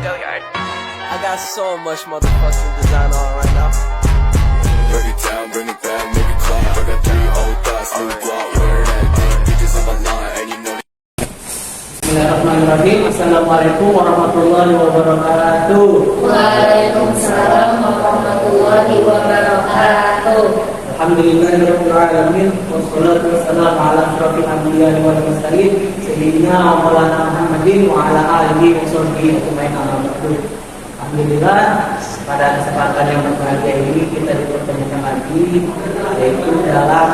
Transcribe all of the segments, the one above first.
I got so much motherfucking design on right now. Break it down, bring it back, make it clap. I got 3 old thoughts, new block, where that thing, bitches on my line, and you know. Bismillahirrahmanirrahim. Assalamualaikum warahmatullahi wabarakatuh. Waalaikumsalam warahmatullahi wabarakatuh. Alhamdulillahirabbil alamin wassalatu wassalamu ala asyrofil anbiya'i wal mursalin sayyidina wa maulana Muhammadin wa ala alihi wa sahbihi ajmain. Alhamdulillah, pada kesempatan yang berbahagia ini kita dipertemukan lagi, yaitu dalam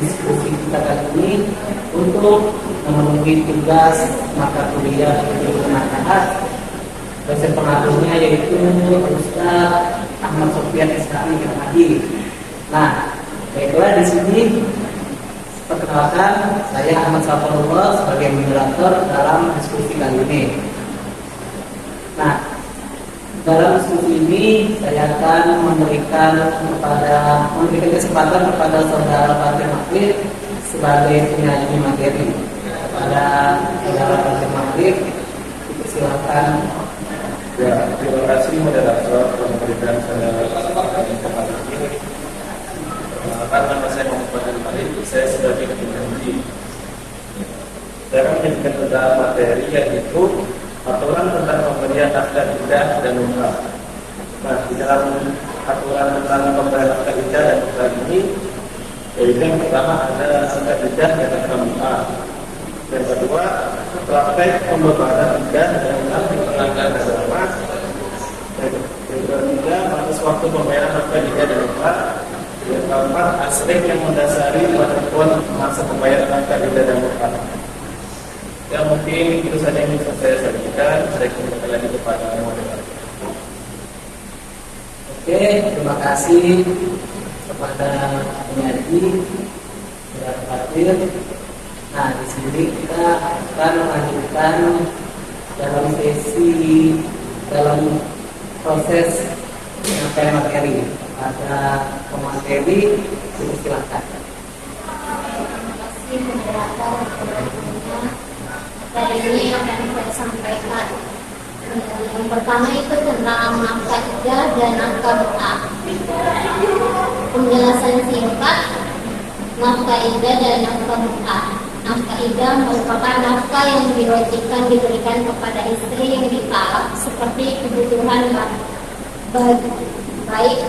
diskusi kita kali ini untuk memenuhi tugas mata kuliah ilmu manfaat. Dosen pengaturnya yaitu Ustaz Ahmad Sofyan SKI Hadi. Nah, baiklah, di sini perkenalkan, saya Ahmad Safarullah sebagai moderator dalam diskusi kali ini. Nah, dalam diskusi ini saya akan memberikan kesempatan kepada saudara Fatir Makrif sebagai penyanyi materi. Pada saudara Fatir Makrif, silakan. Ya, terima kasih moderator telah memberikan saya kesempatan ini. Karena saya Muhammad Al-Arif, saya sebagai penyanyi. Saya akan menyampaikan tentang materi yaitu aturan tentang pemberian nafkah iddah dan umrah. Nah, di dalam aturan tentang pemberian nafkah iddah dan umrah ini, yaitu yang pertama ada nafkah iddah dan nafkah umrah. Yang kedua, praktek pembebanan iddah dan umrah di pelanggaran agama. Yang ketiga, batas waktu pembayaran nafkah iddah dan umrah. Yang keempat, aspek yang mendasari penentuan masa pembayaran nafkah iddah dan umrah. Ya, mungkin itu saja yang bisa saya sampaikan. Saya kembali lagi kepada moderator. Oke, terima kasih kepada penyanyi Saudara Fatir. Nah, di sini kita akan melanjutkan dalam proses penyampaian materi. Pada pemateri, silakan. Terima kasih moderator sebelumnya. Hari ini akan saya sampaikan. Yang pertama itu tentang nafkah iddah dan nafkah umrah. Penjelasan singkat nafkah iddah dan nafkah umrah. Nafkah iddah merupakan nafkah yang diwajibkan diberikan kepada istri yang ditalak seperti kebutuhan baik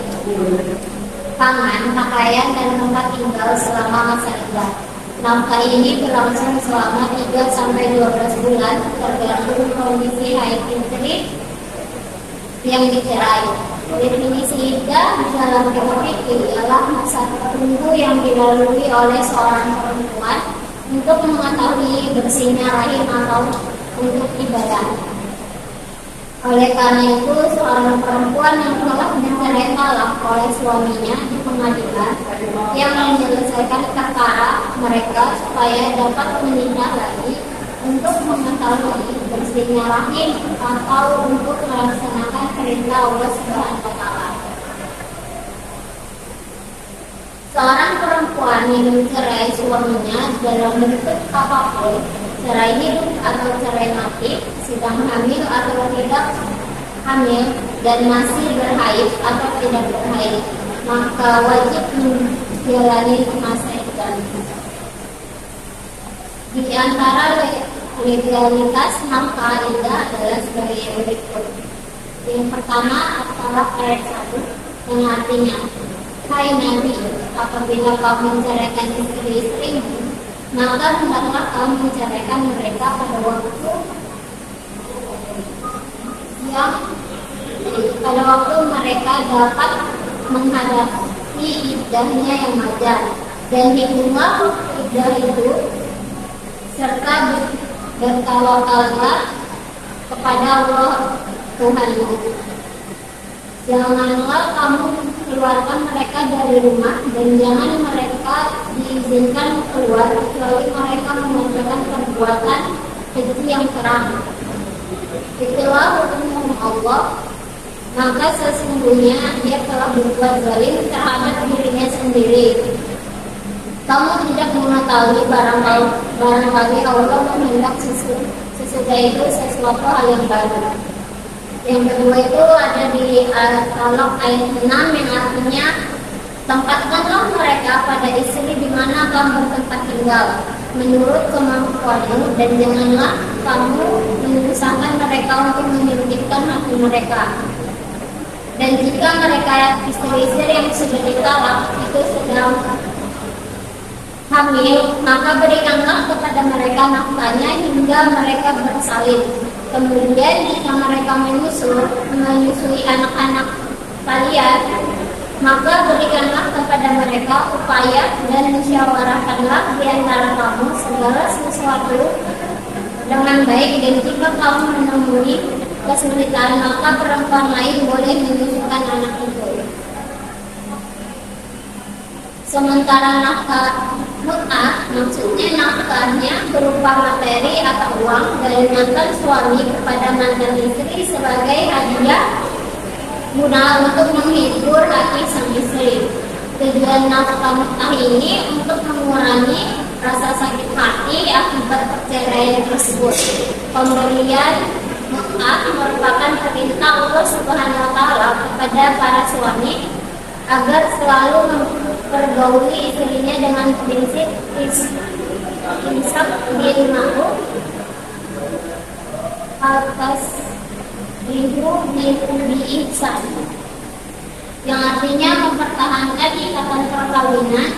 pangan, pakaian, dan tempat tinggal selama masa iddah. Nafkah ini berlangsung selama 3-12 bulan tergantung kondisi haid istri yang dicerai. Definisi iddah dalam fikih ialah masa tertentu yang dilalui oleh seorang perempuan untuk mengetahui bersihnya rahim atau untuk ibadah. Oleh karena itu, seorang perempuan yang telah dicerai talak oleh suaminya di pengadilan yang menyelesaikan perkara mereka supaya dapat menikah lagi untuk mengetahui bersihnya rahim atau untuk melaksanakan perintah Allah Subhanahu wa Ta'ala. Seorang perempuan yang mencerai suaminya dalam bentuk apapun, cerai hidup atau cerai mati, sedang hamil atau tidak hamil, dan masih berhaid atau tidak berhaid, maka wajib menjalani masa iddah. Di antara legalitas nafkah iddah adalah sebagai berikut. Yang pertama adalah ayat 1 yang artinya, hai Nabi, apabila kau menceraikan istri-istrimu, maka hendaklah kamu menceraikan mereka pada waktu mereka dapat menghadapi iddahnya yang wajar, dan hitunglah iddah itu serta bertawakallah kepada Allah Tuhanmu. Janganlah kamu keluarkan mereka dari rumah, dan jangan mereka diizinkan keluar kecuali mereka mengerjakan perbuatan keji yang terang. Itulah hukum Allah, maka sesungguhnya dia telah berbuat zalim terhadap dirinya sendiri. Kamu tidak mengetahui barangkali Allah menghendaki sesudah itu sesuatu hal yang baru. Yang kedua itu ada di Al-Talaq ayat 6 yang artinya tempatkanlah mereka pada istri di mana kamu bertempat tinggal menurut kemampuanmu, dan janganlah kamu menyusahkan mereka untuk menyempitkan hati mereka. Dan jika mereka istri-istri yang sudah ditalak itu sedang hamil, maka berikanlah kepada mereka nafkahnya hingga mereka bersalin. Kemudian jika mereka menyusui anak-anak kalian, maka berikanlah kepada mereka upaya dan musyawarahkanlah di antara kamu segala sesuatu dengan baik. Dan jika kamu menemui kesulitan, maka perempuan lain boleh menyusukan anak itu. Sementara nafkah mut'ah, maksudnya nafkahnya berupa materi atau uang dari mantan suami kepada mantan istri sebagai hadiah guna untuk menghibur hati sang istri. Tujuan nafkah mut'ah ini untuk mengurangi rasa sakit hati akibat perceraian tersebut. Pemberian mut'ah merupakan perintah Allah Subhanahu wa Ta'ala kepada para suami agar selalu mempergauli istrinya dengan prinsip insaf bil ma'ruf atas ibu bi ihsan, yang artinya mempertahankan ikatan perkawinan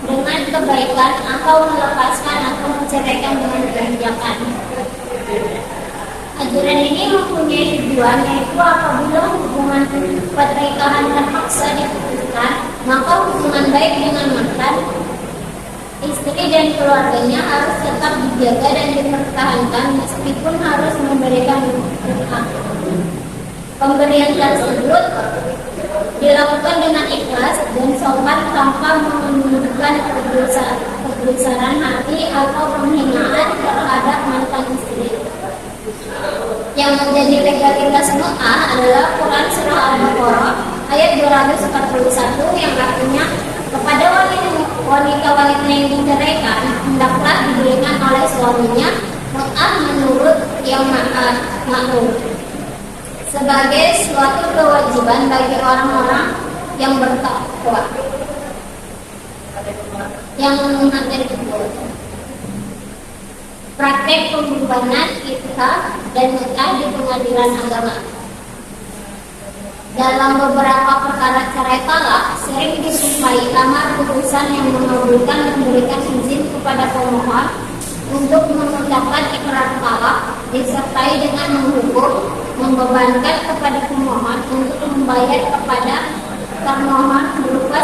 dengan kebaikan atau melepaskan atau menceraikan dengan kebijakan. Aturan ini mempunyai tujuan, yaitu apabila hubungan pernikahan terpaksa diputuskan, maka hubungan baik dengan mantan istri dan keluarganya harus tetap dijaga dan dipertahankan meskipun harus memberikan hak. Pemberian tersebut dilakukan dengan ikhlas dan sopan tanpa menunjukkan kebesaran hati atau penghinaan terhadap mantan istri. Yang menjadi legalitas mut'ah adalah Quran Surah Al-Baqarah ayat 241 yang artinya kepada wanita-wanita yang diceraikan hendaklah diberikan oleh suaminya mut'ah menurut yang ma'ruf sebagai suatu kewajiban bagi orang-orang yang bertakwa yang menghormati keluarga. Praktek pembebanan itikaf dan mut'ah di pengadilan agama. Dalam beberapa perkara cerai talak sering dijumpai amar putusan yang mengabulkan memberikan izin kepada pemohon untuk mengucapkan ikrar talak disertai dengan menghukum membebankan kepada pemohon untuk membayar kepada termohon berupa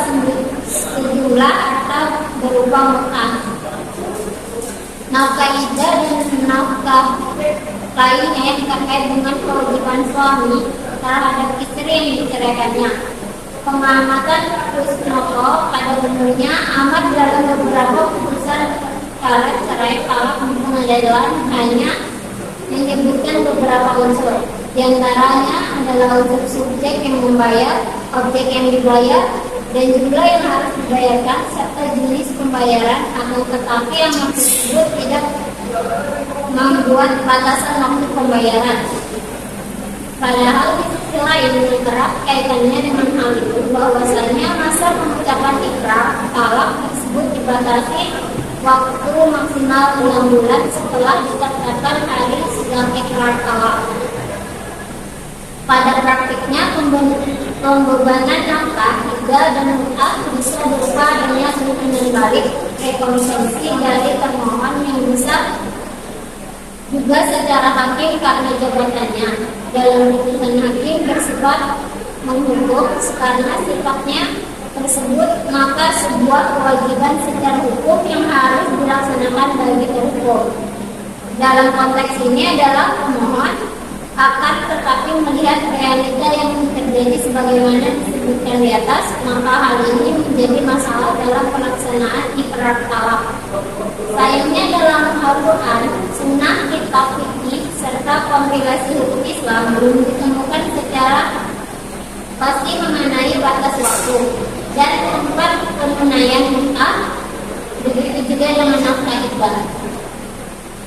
sejumlah atau berupa mut'ah. Nafkah iddah dan nafkah lainnya yang terkait dengan kewajiban suami terhadap istri yang diceraikannya. Pengamatan Kusnoto pada umumnya amat dalam beberapa putusan perkara cerai talak di pengadilan hanya menyebutkan beberapa unsur. Di antaranya adalah unsur subjek yang membayar, objek yang dibayar, dan jumlah yang harus dibayarkan serta jenis pembayaran, akan tetapi yang tersebut tidak membuat batasan waktu pembayaran. Padahal di sisi lain kerap kaitannya dengan hal itu bahwasanya masa pengucapan ikrar talak tersebut dibatasi waktu maksimal 6 bulan setelah ditetapkan hari sidang ikrar talak. Pada praktiknya pembebanan nafkah iddah dan mut'ah bisa berupa adanya kemungkinan balik rekonsiliasi dari termohon yang bisa juga secara hakim karena jabatannya. Dalam putusan hakim bersifat menghukum karena sifatnya tersebut, maka sebuah kewajiban secara hukum yang harus dilaksanakan bagi terhukum. Dalam konteks ini adalah pemohon akan tetapi melihat realita yang terjadi sebagaimana disebutkan di atas, maka hal ini menjadi masalah dalam pelaksanaan ikrar talak. Sayangnya dalam Al-Quran, sunnah kitab fikih serta kompilasi hukum Islam belum ditemukan secara pasti mengenai batas waktu dan tempat penunaian mut'ah, begitu juga dengan nafkah iddah.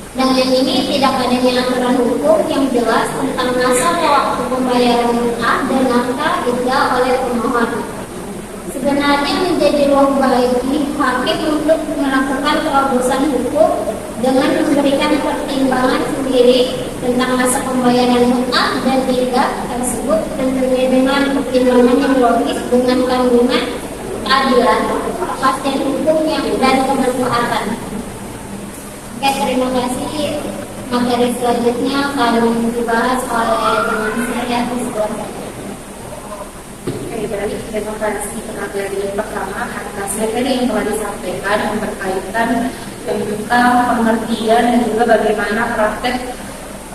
Dengan ini tidak adanya aturan hukum yang jelas tentang masa waktu pembayaran mut'ah dan nafkah iddah oleh pemohon. Sebenarnya menjadi ruang bagi hakim untuk melakukan terobosan hukum dengan memberikan pertimbangan sendiri tentang masa pembayaran mut'ah dan iddah tersebut, tentunya dengan pertimbangan yang logis dengan kandungan keadilan, kepastian hukum dan kemanfaatan. Oke, terima kasih. Materi selanjutnya akan dibahas oleh teman saya Islam. Oke, baik. Terima kasih materi pertama atas materi yang telah disampaikan yang berkaitan tentang pengertian dan juga bagaimana praktek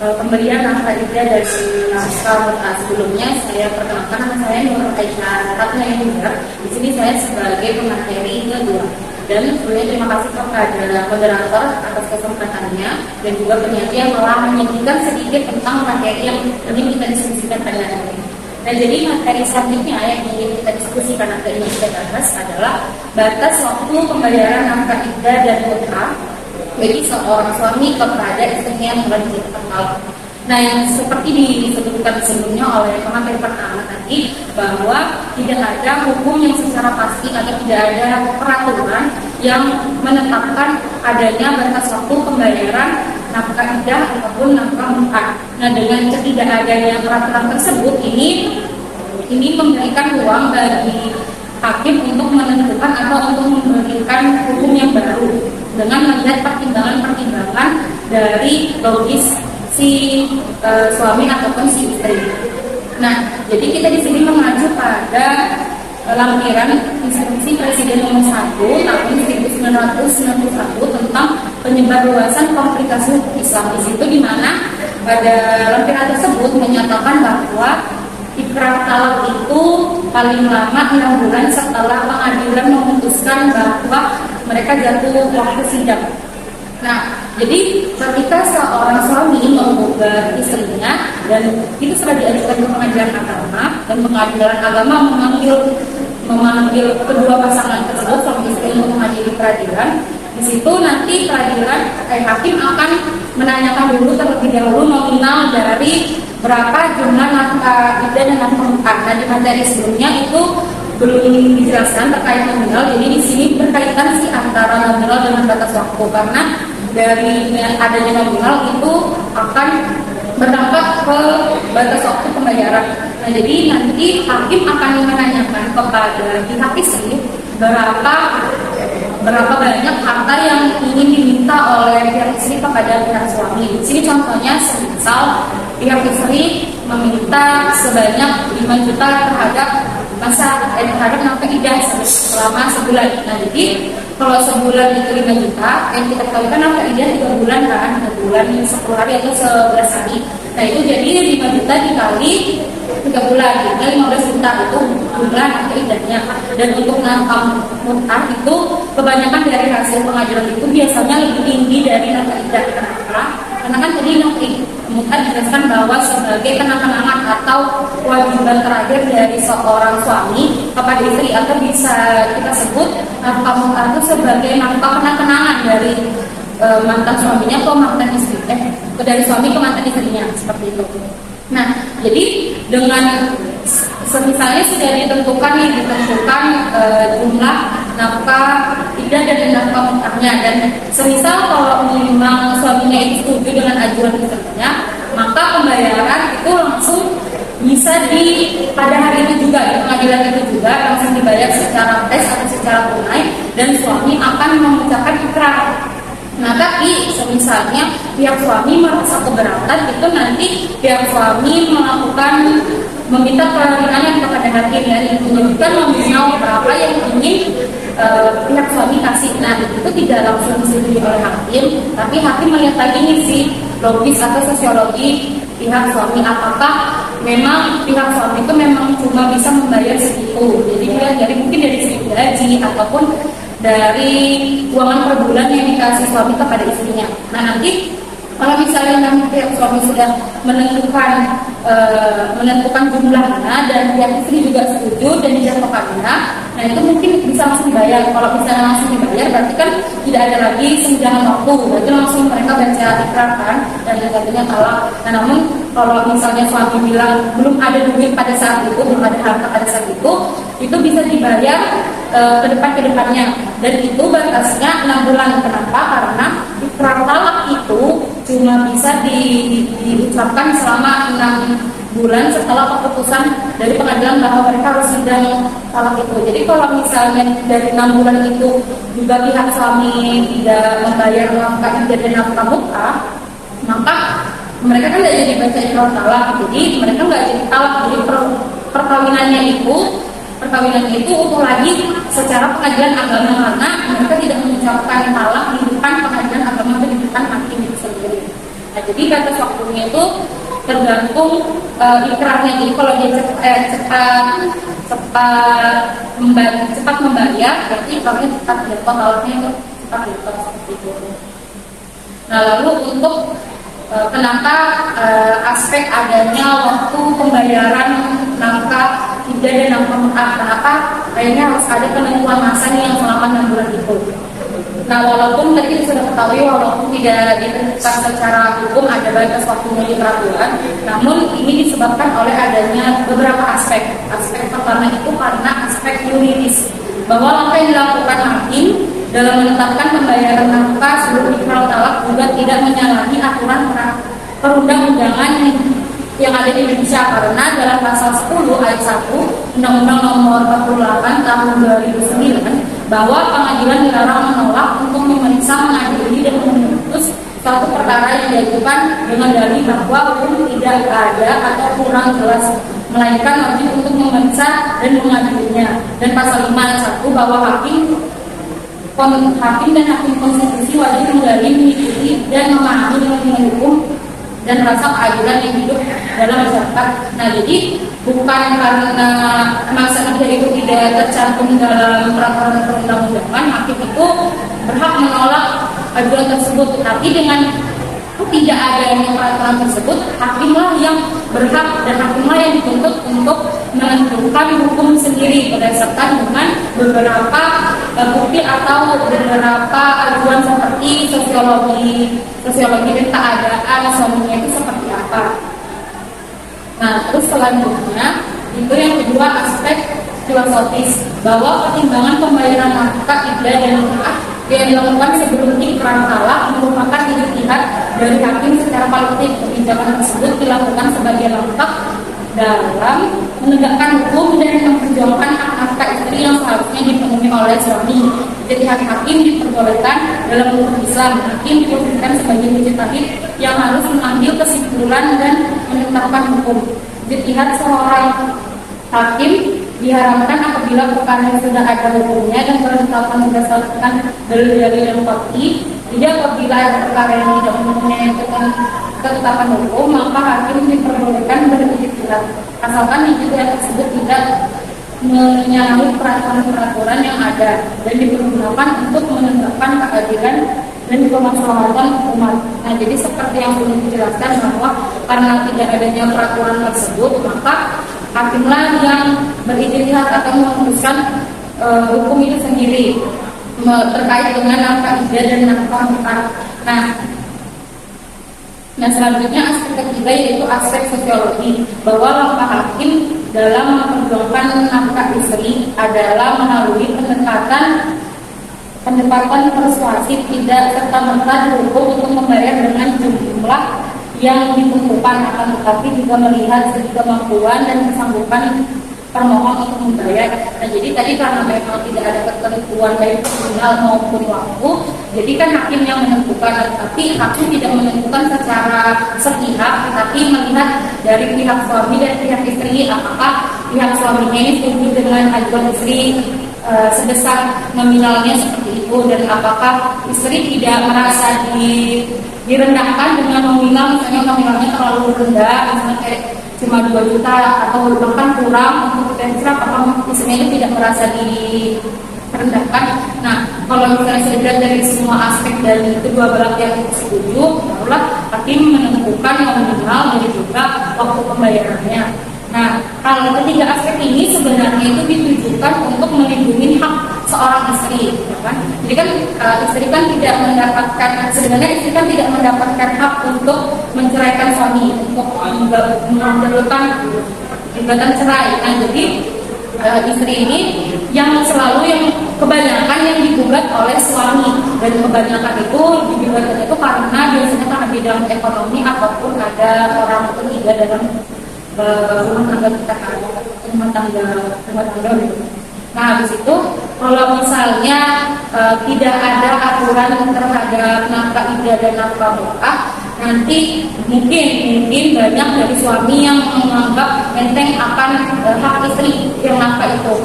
pemberian nafkah iddah dari naskah mut'ah. Sebelumnya saya perkenalkan nama saya Nur Aisyah Ratna Indra. Di sini saya sebagai pemateri kedua. Dan sebelumnya terima kasih kepada moderator atas kesempatannya dan juga penyajian telah menyajikan sedikit tentang materi yang ingin kita diskusikan pada hari ini. Nah, jadi materi selanjutnya yang ingin kita diskusikan atau ingin kita bahas adalah batas waktu pembayaran nafkah iddah dan mut'ah bagi seorang suami kepada istrinya yang telah ditalak. Nah, yang seperti disebutkan sebelumnya oleh pemateri pertama tadi, bahwa tidak ada hukum yang secara pasti atau tidak ada peraturan yang menetapkan adanya batas waktu pembayaran nafkah iddah ataupun nafkah mut'ah. Nah, dengan ketidakadanya peraturan tersebut ini memberikan ruang bagi hakim untuk menentukan atau untuk memberikan hukum yang baru dengan melihat pertimbangan-pertimbangan dari logis si suami ataupun si istri. Nah, jadi kita di sini mengacu pada lampiran Instruksi Presiden Nomor 1 Tahun 1991 tentang penyebarluasan komplikasi hukum Islam. Di situ di mana pada lampiran tersebut menyatakan bahwa ikrar talak itu paling lama 6 bulan setelah pengadilan memutuskan bahwa mereka jatuh waktu sidang. Nah, jadi ketika seorang suami menggugat istrinya dan itu sudah diajukan ke pengadilan agama dan pengadilan agama memanggil kedua pasangan tersebut suami istri untuk menghadiri peradilan, di situ nanti peradilan hakim akan menanyakan dulu terlebih dahulu nominal dari berapa jumlah nafkah iddah dan nafkah mut'ah. Nah, di materi sebelumnya itu belum dijelaskan terkait nominal, jadi di sini berkaitan sih antara nominal dengan batas waktu, karena dari adanya nominal itu akan berdampak ke batas waktu pembayaran. Nah, jadi nanti hakim akan menanyakan kepada pihak istri berapa banyak harta yang ingin diminta oleh pihak istri kepada pihak suami. Di sini contohnya, misal pihak istri meminta sebanyak 5 juta terhadap nafkah iddah selama sebulan. Nah, jadi kalau sebulan itu 5 juta, yang kita ketahui kan nafkah iddah 3 bulan kan, 3 bulan 10 hari atau 11 hari. Nah, itu jadi 5 juta dikali 3 bulan, jadi 15 juta itu jumlah nafkah iddahnya. Dan untuk nafkah mut'ah itu kebanyakan dari hasil pengadilan itu biasanya lebih tinggi dari nafkah iddah. Kenapa? Karena kan tadi nafkah mut'ah dijelaskan bahwa sebagai kenang-kenangan atau kewajiban terakhir dari seorang suami kepada istri, atau bisa kita sebut nafkah mut'ah itu sebagai nafkah kenang-kenangan dari mantan suaminya ke mantan istri, dari suami ke mantan istrinya, seperti itu. Nah, jadi dengan misalnya sudah ditentukan jumlah nafkah iddah dan nafkah mut'ahnya, dan semisal kalau memang suaminya itu setuju dengan ajuan istrinya, maka pembayaran itu langsung bisa pada hari itu juga, di pengadilan itu juga langsung dibayar secara cash atau secara tunai, dan suami akan mengucapkan ikrar. Nah, tapi misalnya pihak suami merasa keberatan, itu nanti pihak suami meminta peringanan kepada hakim, ya, menyebutkan nominal berapa yang ingin pihak suami kasih. Nah, itu tidak langsung disetujui oleh hakim, tapi hakim melihat lagi nih sih logis atau sosiologi pihak suami, apakah memang pihak suami itu memang cuma bisa membayar segitu. Jadi mungkin dari segi gaji ataupun dari uangan per bulan yang dikasih suami kepada istrinya. Nah, nanti Kalau misalnya nanti pihak suami sudah menentukan jumlahnya dan pihak istri juga setuju dan dijatuhkannya, nah itu mungkin bisa langsung dibayar. Kalau misalnya langsung dibayar berarti kan tidak ada lagi senjangan waktu, berarti langsung mereka baca ikrar kan dan jatuhnya talak. Nah namun kalau misalnya suami bilang belum ada duit pada saat itu, belum ada harta pada saat itu bisa dibayar ke depannya, dan itu batasnya 6 bulan. Kenapa? Karena ikrar talak itu cuma bisa diucapkan selama 6 bulan setelah keputusan dari pengadilan bahwa mereka harus sidang talak itu. Jadi kalau misalnya dari 6 bulan itu juga pihak suami tidak membayar nafkah iddah dan nafkah muka, maka mereka kan tidak jadi baca ikrar talak, jadi mereka nggak jadi talak. Jadi perkawinannya itu utuh lagi secara pengadilan agama, karena mereka tidak mengucapkan talak di depan pengadilan agama atau di depan hakim itu sendiri. Nah, jadi batas waktunya itu tergantung ikrarnya. Jadi kalau dia cepat membayar, berarti ikrarnya cepat dapat, talaknya itu cepat dapat seperti itu. Nah, lalu untuk kenapa aspek adanya waktu pembayaran nafkah iddah dan nafkah muka, kenapa kayaknya harus ada penentuan masanya yang selama 6 bulan itu. Nah, walaupun tadi sudah ketahui, walaupun tidak ditentukan secara hukum ada batas waktunya di peraturan, namun ini disebabkan oleh adanya beberapa aspek. Aspek pertama itu karena aspek yuridis, bahwa langkah yang dilakukan hakim dalam menetapkan pembayaran nafkah sebelum ikrar talak juga tidak menyalahi aturan perundang-undangan yang ada di Indonesia, karena dalam pasal 10 ayat 1 Undang-Undang Nomor 48 Tahun 2009 bahwa pengadilan dilarang menolak untuk memeriksa, mengadili dan memutus suatu perkara yang diajukan dengan dalih bahwa hukum tidak ada atau kurang jelas, melainkan wajib untuk memeriksa dan mengadilinya. Dan pasal 5 ayat 1 bahwa hakim dan hakim konstitusi wajib menggali, mengikuti dan memahami dengan hukum dan rasa keadilan yang hidup dalam masyarakat. Nah, jadi bukan karena masa iddah itu tidak tercantum dalam peraturan perundang-undangan, hakim itu berhak menolak ajuan tersebut. Tapi dengan tidak adanya peraturan tersebut, hakimlah yang berhak dan hakimlah yang dituntut untuk menentukan hukum sendiri berdasarkan dengan beberapa bukti atau beberapa ajuan seperti sosiologi dan keadaan suaminya itu seperti apa. Nah, terus selanjutnya itu yang kedua, aspek filosofis, bahwa pertimbangan pembayaran nafkah iddah dan mukah yang dilakukan sebelum ikrar talak merupakan ijtihad dari hakim secara politik. Kebijakan tersebut dilakukan sebagai langkah dalam menegakkan hukum dan memperjuangkan hak nafkah istri yang seharusnya dipenuhi oleh suami. Ijtihad hakim diperbolehkan dalam hukum Islam. Hakim diposisikan sebagai ijtihad yang harus mengambil kesimpulan dan menetapkan hukum. Ijtihad seorang hakim diharamkan apabila perkara yang sudah ada hukumnya dan telah ditetapkan berdasarkan dalil-dalil yang pasti. Tidak apabila ada perkara yang tidak mempunyai ketetapan hukum, maka hakim diperbolehkan berijtihad, asalkan ijtihad tersebut tidak menyalahi peraturan-peraturan yang ada dan dipergunakan untuk menegakkan keadilan dan kemaslahatan umat. Nah, jadi seperti yang sudah dijelaskan bahwa karena tidak adanya peraturan tersebut, maka hakimlah yang berijtihad atau memutuskan hukum itu sendiri terkait dengan nafkah iddah dan nafkah muka. Nah, selanjutnya aspek ketiga yaitu aspek sosiologi, bahwa langkah hakim dalam memperjuangkan nafkah istri adalah melalui pendekatan persuasif, tidak serta-merta dihukum untuk membayar dengan jumlah yang ditentukan, akan tetapi juga melihat segi kemampuan dan kesanggupan permohon untuk membayar. Nah, jadi tadi karena memang tidak ada ketentuan baik nominal maupun waktu, jadi kan hakim yang menentukan, tapi hakim tidak menentukan secara sepihak, tapi melihat dari pihak suami dan pihak istri, apakah pihak suaminya ini setuju dengan ajuan istri sebesar nominalnya seperti itu, dan apakah istri tidak merasa direndahkan dengan nominal, misalnya nominalnya terlalu rendah, misalnya kayak cuma 2 juta atau bahkan kurang untuk pensiun, apakah istrinya itu tidak merasa merendahkan. Nah, kalau misalnya sudah dilihat dari semua aspek dari kedua belah pihak itu setuju, barulah hakim menentukan nominal dan juga waktu pembayarannya. Nah, kalau ketiga aspek ini sebenarnya itu ditujukan untuk melindungi hak seorang istri, ya kan? Jadi kan istri kan tidak mendapatkan, sebenarnya istri kan tidak mendapatkan hak untuk menceraikan suami, untuk mengajukan gugatan cerai. Nah, jadi istri ini yang selalu yang kebanyakan yang digugat oleh suami, dan kebanyakan itu digugat itu karena biasanya karena bidang ekonomi ataupun ada orang ketiga dalam rumah tangga kita, rumah tangga gitu. Nah, habis itu kalau misalnya tidak ada aturan terhadap nafkah iddah dan nafkah mukah, nanti mungkin banyak dari suami yang menganggap enteng akan hak istri yang nafkah itu.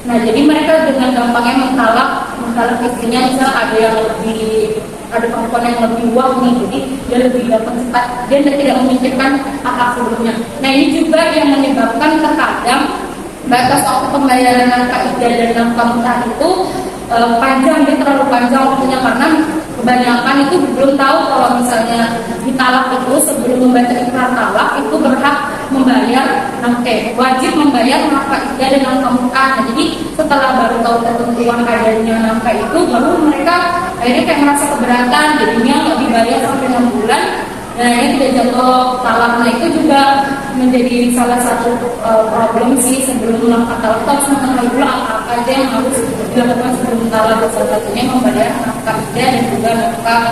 Nah, jadi mereka dengan gampangnya mengtalak istrinya, misalnya ada perempuan yang lebih uang nih, jadi dia lebih dapat cepat, dia tidak memikirkan hak sebelumnya. Nah, ini juga yang menyebabkan terkadang batas waktu pembayaran nafkah iddah dan nafkah mukah itu panjang, dia terlalu panjang waktunya, karena kebanyakan itu belum tahu kalau misalnya ditalak itu sebelum membaca ikrar talak itu berhak membayar wajib membayar nafkah iddah dan nafkah mukah. Nah, jadi setelah baru tahu ketentuan adanya nafkah itu, baru mereka akhirnya kayak merasa keberatan, jadinya nggak dibayar sampai 6 bulan. Nah, ini tidak jatuh talak. Nah, itu juga menjadi salah satu problem sih. Sebelum nafkah talak itu harus mengetahui dulu apa aja yang harus dilakukan sebelum talak. Salah satunya membayar nafkah iddah dan juga nafkah.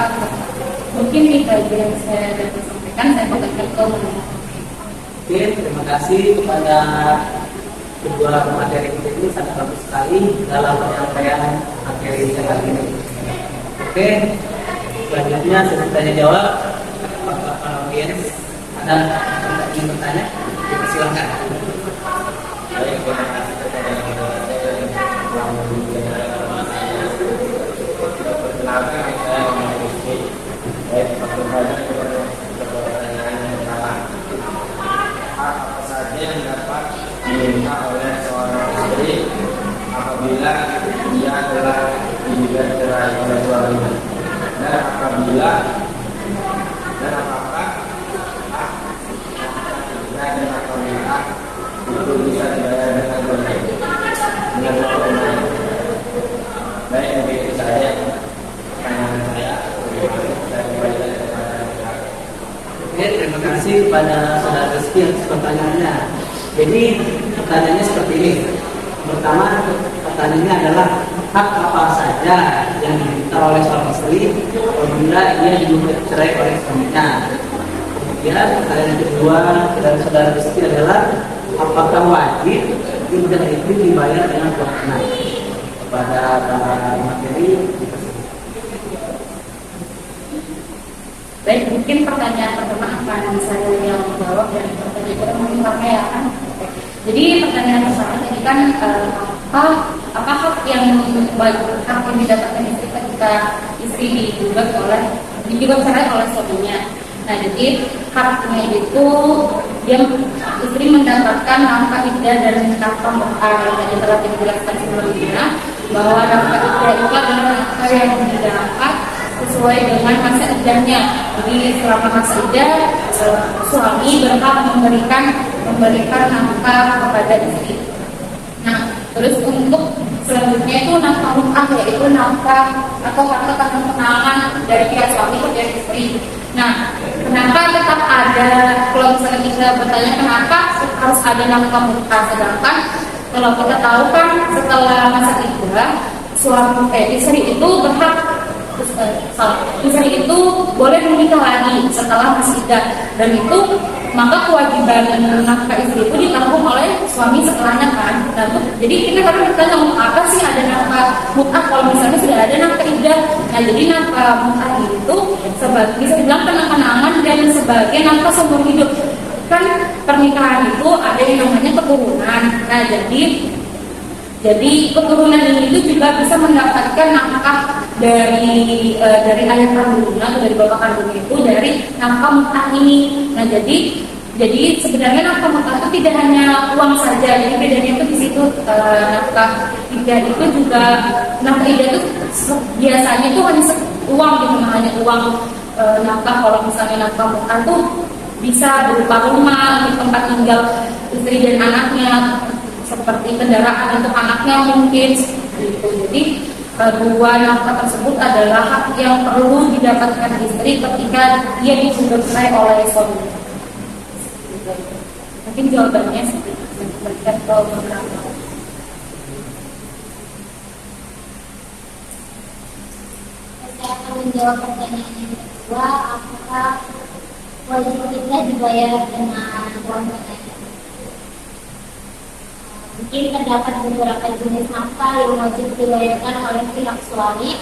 Mungkin itu aja yang saya dapat sampaikan. Saya bagikan ke Oke, terima kasih kepada kedua materi kita ini, sangat bagus sekali dalam penyampaian materi kali ini. Oke, selanjutnya sesi tanya jawab. Audiens, ada yang ingin bertanya? Silakan. Baik, terima kasih kepada perkenalkan saya Muhammad Rizky. Baik, bagaimana pertanyaan yang pertama, hak apa saja yang dapat diminta oleh seorang istri apabila dia telah digugat cerai oleh suaminya, dan apabila dan apakah hak dan akal itu bisa dibayar dengan tunai dengan tunai. Baik, begitu saja pertanyaan saya. Oke, terima kasih kepada saudara Rizky atas pertanyaannya. Jadi pertanyaannya seperti ini. Pertama, pertanyaannya adalah hak apa saja yang diminta oleh seorang istri apabila ia digugat cerai oleh suaminya. Kemudian pertanyaan kedua dari saudara Rizky adalah apakah wajib iddah itu dibayar dengan tunai? Kepada para materi. Baik, mungkin pertanyaan pertama akan saya yang menjawab, dan pertanyaan kedua mungkin pakai ya kan. Jadi pertanyaan pertama tadi kan apa hak yang didapatkan istri ketika istri digugat cerai oleh suaminya. Nah, jadi haknya itu dia istri mendapatkan nafkah iddah dan nafkah mukah. Tadi telah dijelaskan sebelumnya bahwa nafkah iddah itu adalah nafkah yang didapat sesuai dengan masa iddahnya. Jadi selama masa iddah suami berhak memberikan nafkah kepada istri. Nah, terus untuk selanjutnya itu nafkah mukah, yaitu nafkah atau harta tanggung penangan dari pihak suami ke pihak istri. Nah, kenapa tetap ada, kalau misalnya kita bertanya kenapa harus ada nafkah mukah, sedangkan kalau kita tahu kan setelah masa iddah istri itu berhak istri itu boleh menikah lagi setelah masa iddah, dan itu maka kewajiban nafkah istri itu ditanggung oleh suami setelahnya kan. Nah, jadi kita kadang bertanya apa sih ada nafkah mukah kalau misalnya sudah ada nafkah iddah. Nah, jadi nafkah mukah itu bisa dibilang kenang-kenangan dan sebagai nafkah seumur hidup. Kan pernikahan itu ada yang namanya keturunan. Nah, jadi keturunan ini itu juga bisa mendapatkan nafkah dari ayah kandungnya atau dari bapak kandungnya itu dari nafkah mukah ini. Nah, jadi Jadi sebenarnya nafkah mutlak itu tidak hanya uang saja. Jadi bedanya itu di situ, nafkah idah itu juga, nafkah idah itu biasanya itu hanya uang gitu, hanya uang. Nafkah kalau misalnya nafkah mutlak itu bisa berupa rumah, tempat tinggal istri dan anaknya, seperti kendaraan untuk anaknya mungkin gitu. Jadi dua nafkah tersebut adalah hak yang perlu didapatkan istri ketika dia dicerai oleh suami. Mungkin jawabannya seperti itu. Berikan ke beberapa. Saya akan menjawab pertanyaan yang kedua, apakah wajib kita dibayar dengan uang tunai? Mungkin terdapat beberapa jenis nafkah yang wajib dibayarkan oleh pihak suami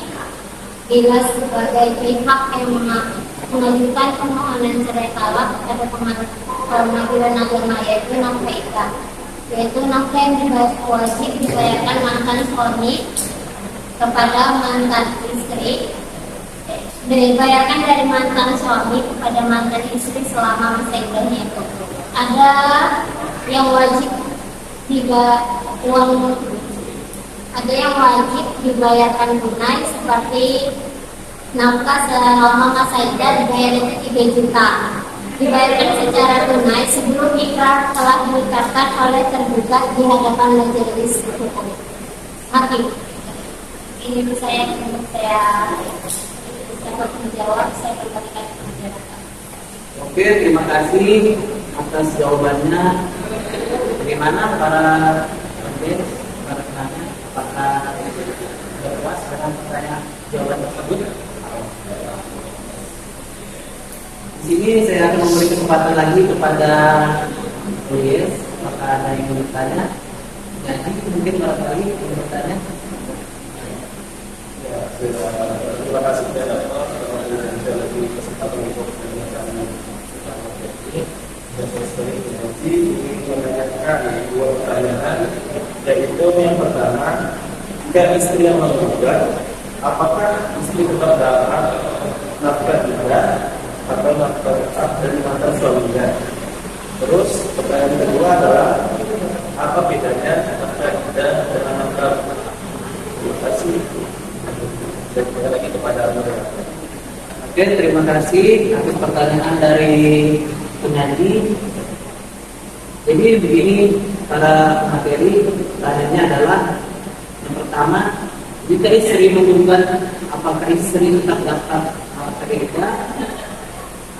bila sebagai pihak yang mengajukan permohonan cerai talak kepada pengadilan agama, yaitu nafkah idah, yaitu nafkah yang wajib dibayarkan mantan suami kepada mantan istri, dibayarkan dari mantan suami kepada mantan istri selama masa iddahnya itu. Ada yang wajib ada yang wajib dibayarkan tunai, seperti nafkah selama masa iddah dibayar itu 3 juta, dibayarkan secara tunai sebelum ikrar telah diikatkan oleh tergugat di hadapan majelis hakim. Ini saya dapat menjawab, saya kembalikan ke masyarakat. Oke, terima kasih atas jawabannya. Bagaimana para penanya? Apakah sudah puas dengan pertanyaan jawaban tersebut? Di sini saya akan memberi kesempatan lagi kepada Luis. Apakah ada yang ingin bertanya? Jadi mungkin barangkali ingin bertanya. Terima kasih sudah lebih kesempatan untuk menanyakan. Saya ingin menanyakan 2 pertanyaan, yaitu yang pertama, jika istri yang menggugat, apakah istri tetap dapat nafkah idah atau nafkah tetap dari mantan suaminya? Terus pertanyaan kedua adalah, apa bedanya nafkah idah dengan nafkah? Terima kasih. Dan kembali lagi kepada moderator. Oke, terima kasih atas pertanyaan dari penyanyi. Jadi begini para materi, pertanyaannya adalah yang pertama, jika istri menggugat, apakah istri tetap dapat nafkah idah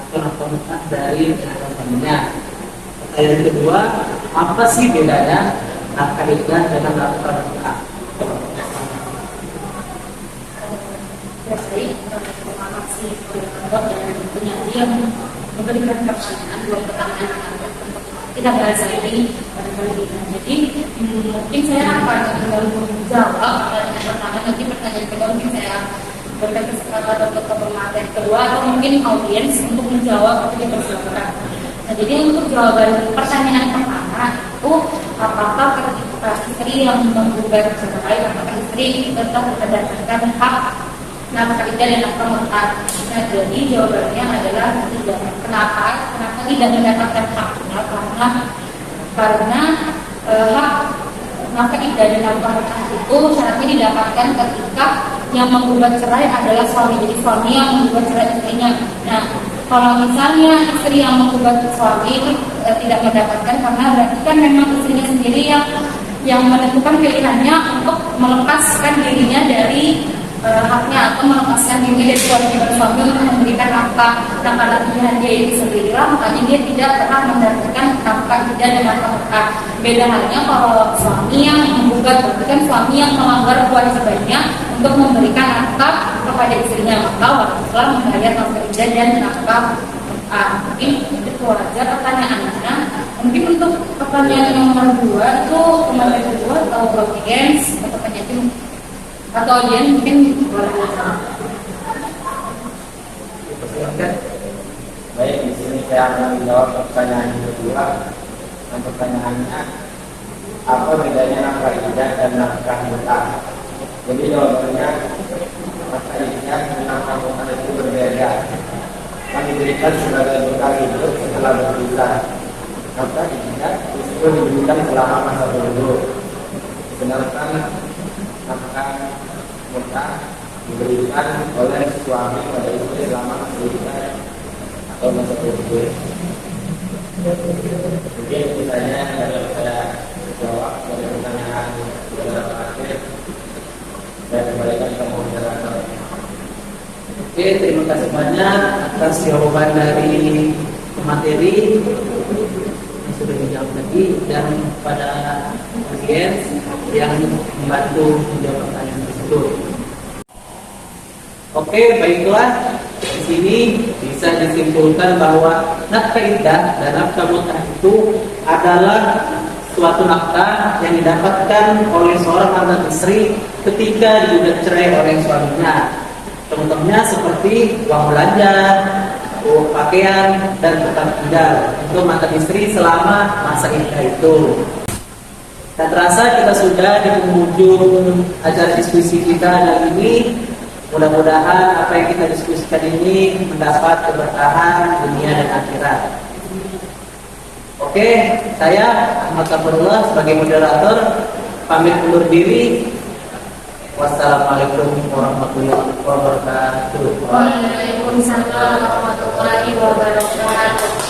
atau nafkah mutlak dari suaminya? Pertanyaan kedua, apa sih bedanya nafkah idah dengan nafkah mutlak? Baik, terima kasih kepada penyanyi yang memberikan pertanyaan, 2 pertanyaan kita bahas ini pada kali ini. Jadi mungkin saya akan menjawab pertanyaan pertama, nanti pertanyaan kedua mungkin saya berikan kesempatan untuk pemateri kedua atau mungkin audiens untuk menjawab atau dipersilakan. Nah, jadi untuk jawaban pertanyaan pertama itu, apakah ketika istri yang menggugat cerai, apakah istri tetap mendapatkan hak nafkah idah dan nafkah mutlak? Nah, jadi jawabannya adalah tidak. Kenapa tidak mendapatkan haknya? Karena hak nafkah idah dan nafkah mutlak itu syaratnya didapatkan ketika yang menggugat cerai adalah suami. Jadi suami yang menggugat cerai istrinya. Nah, kalau misalnya istri yang menggugat suami itu tidak mendapatkan, karena berarti kan memang istrinya sendiri yang menentukan pilihannya untuk melepaskan dirinya dari haknya atau melepaskan diri dari kewajiban suami untuk memberikan nafkah. Nah, karena pilihan dia itu sendirilah, makanya dia tidak pernah mendapatkan nafkah idah dan nafkah mutlak. Beda halnya kalau suami yang menggugat, berarti kan suami yang melanggar kewajibannya untuk memberikan nafkah kepada istrinya, maka wajiblah membayar nafkah idah dan nafkah mutlak. Mungkin itu wajar pertanyaannya. Mungkin untuk pertanyaan yang nomor 2 itu kemarin kedua atau audiens atau penyanyi atau audiens mungkin boleh menjawab. Baik, di sini saya akan menjawab pertanyaan yang kedua. Dan pertanyaannya, apa bedanya nafkah idah dan nafkah mutlak? Jadi jawabannya, nafkah idah dan nafkah mutlak itu berbeda. Yang diberikan sebagai bekal hidup setelah berpisah. nafkah iddah itu diberikan selama masa dulu. Sedangkan nafkah mut'ah diberikan oleh suami pada istri selama masa iddah atau masa dulu. Mungkin misalnya kalau saya jawab dari pertanyaan beberapa akhir dan kembalikan ke moderator. Oke, terima kasih banyak atas jawaban dari materi yang sudah dijawab tadi dan pada audiens yang membantu menjawab pertanyaan tersebut. Oke, baiklah. Di sini bisa disimpulkan bahwa nafkah iddah dan nafkah mut'ah itu adalah suatu nafkah yang didapatkan oleh seorang mantan istri ketika digugat cerai oleh suaminya. Contohnya seperti uang belanja, uang pakaian, dan tempat tinggal untuk mantan istri selama masa iddah itu. Tak terasa kita sudah di penghujung acara diskusi kita kali ini. Mudah-mudahan apa yang kita diskusikan ini mendapat keberkahan dunia dan akhirat. Oke, saya Ahmad Safarullah sebagai moderator pamit undur diri. Wassalamualaikum warahmatullahi wabarakatuh. Waalaikumsalam warahmatullahi wabarakatuh.